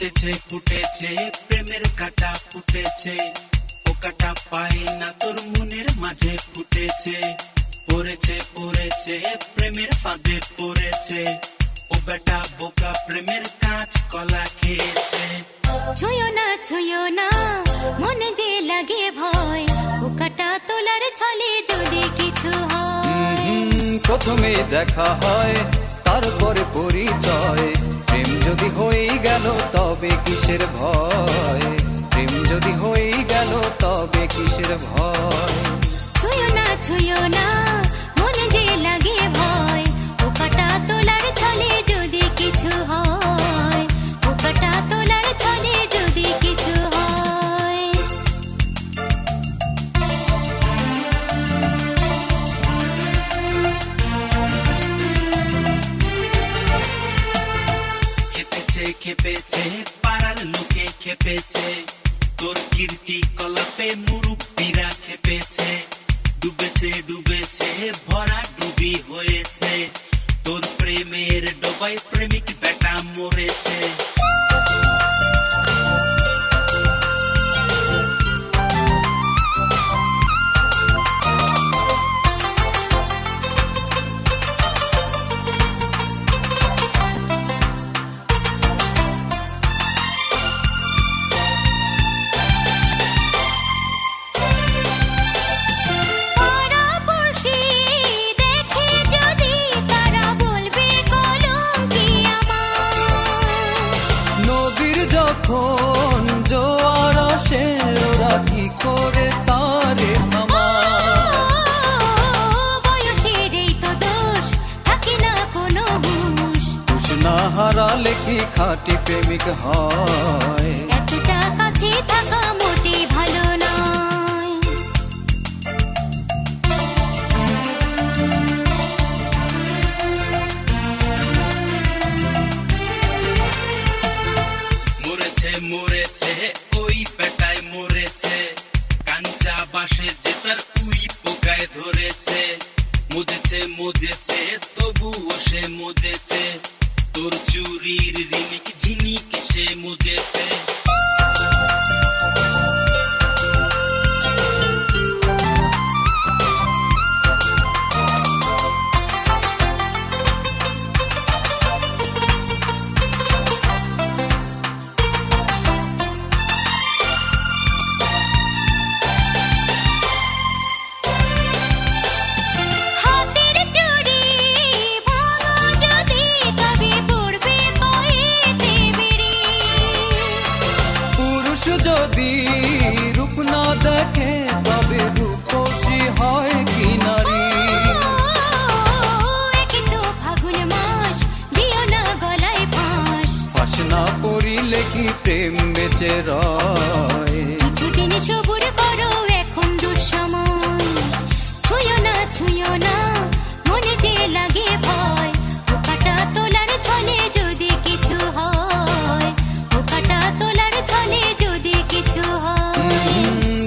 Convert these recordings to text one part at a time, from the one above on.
ফুটেছে ফুটেছে প্রেমের কাটা ফুটেছে, ও কাটা পায় না তোর মনের মাঝে ফুটেছে। পড়েছে পড়েছে প্রেমের ফাঁদে পড়েছে, ও বেটা বোকা প্রেমের কাঁচ কলা খেয়েছে। ছুঁয়ো না মনে যে লাগে ভয়, ও কাটা তোলার ছলে যদি কিছু হয়। প্রথমে দেখা হয় তারপরে পরিচয়, প্রেম যদি হয়ে গেল তবে কিসের ভয়, প্রেম যদি হয়ে গেল তবে কিসের ভয়। ছুঁয়ো না মনে যে লাগে ভয়, ও কাটা তোলার ছলে যদি কিছু হয়, ও কাটা তোলার ছলে যদি কিছু হয়। খেপেছে খেপেছে পাড়ার লোকে খেপেছে, তোর কীর্তি কলাপে মুরুব্বিরা খেপেছে। ডুবেছে ডুবেছে ভরা ডুবি হয়েছে, তোর প্রেমের ডোবায় প্রেমিক বেটা মরেছে। যখন জোয়ার আসে ওরা কি করে তারে বয়সের এই তো দোষ, থাকে না কোনো হুঁশ। হুঁশ না হারালে কি খাঁটি প্রেমিক হয়, এতটা কাছে থাকা মোটে ভালো নয়। মরেছে মরেছে ওই পেটায় মরেছে, কাঞ্চা বাসে যে তার উই পোকায় ধরেছে। মজেছে মজেছে তবুও সে মজেছে, তোর চুরির রিমিক ঝিনিক সে মজেছে। যদি রূপ না দেখে তবে রূপসী হয় কি নারী। ফাগুন মাস দিও না গলায় ফাঁস, ফাঁস না পড়িলে কি প্রেম বেঁচে রয়। কিছুদিন সবুর করো এখন দুঃসময়। ছুঁয়ো না মনে যে লাগে ভয়, ও কাটা তোলার ছলে যদি কিছু হয়, ও কাটা তোলার ছলে যদি কিছু হয়।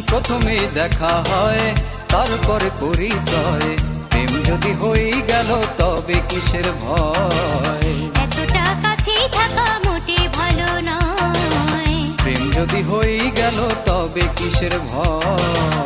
প্রথমে দেখা হয় তারপরে পরিচয়, প্রেম যদি হয়ে গেল তবে কিসের ভয়। এতটা কাছেই থাকা মোটে ভালো নয়, প্রেম যদি হয়ে গেল তবে কিসের ভয়।